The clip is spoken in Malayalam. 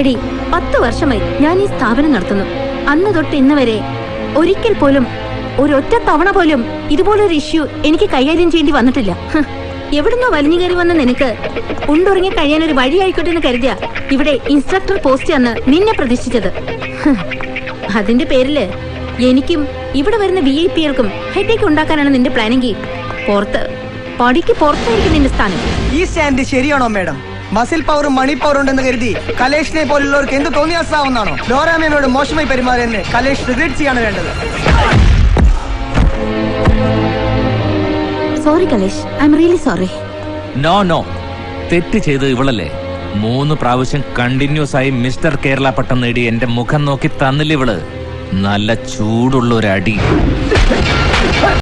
എടി 10 വർഷമായി ഞാൻ ഈ സ്ഥാപനം നടത്തുന്നു. അന്ന് തൊട്ട് ഇന്ന് വരെ ഒരിക്കൽ പോലും ഒരൊറ്റ തവണ പോലും ഇതുപോലൊരു ഇഷ്യൂ എനിക്ക് കൈകാര്യം ചെയ്യേണ്ടി വന്നിട്ടില്ല. എവിടുന്നോ വലിഞ്ഞു കയറി വന്ന നിനക്ക് ഉണ്ടുറങ്ങി കഴിയാൻ ഒരു വഴി ആയിക്കോട്ടെ എന്ന് കരുതിയ ഇവിടെ ഇൻസ്ട്രക്ടർ പോസ്റ്റ് അന്ന് നിന്നെ പ്രതീക്ഷിച്ചത്. അതിന്റെ പേരില് എനിക്കും ഇവിടെ വരുന്ന VIP-കൾക്കും ഹെഡേക്ക് ഉണ്ടാക്കാനാണ് നിന്റെ പ്ലാനിങ്. പടിക്ക് പുറത്തായിരിക്കും നിന്റെ സ്ഥാനം. ഈ സ്റ്റാൻഡ് ശരിയാണോ മാഡം? മസിൽ പവറും മണി പവറും ഉണ്ടെന്ന് കരുതി കലേഷിനെ പോലുള്ളവർക്ക് എന്ത് തോന്നിയാസാവുന്നാണോ? ഡോറാമേനോട് മോശമായി പെരുമാറിയെന്ന് കലേഷ് റിഗ്രറ്റ് ചെയ്യാണ് വേണ്ടത്. Sorry Kalesh, I am really sorry. No, തെറ്റ് ചെയ്ത് ഇവളല്ലേ. 3 പ്രാവശ്യം കണ്ടിന്യൂസ് ആയി മിസ്റ്റർ കേരള പട്ടം നേടി എന്റെ മുഖം നോക്കി തന്നില്ല ഇവള്. നല്ല ചൂടുള്ള ഒരു അടി.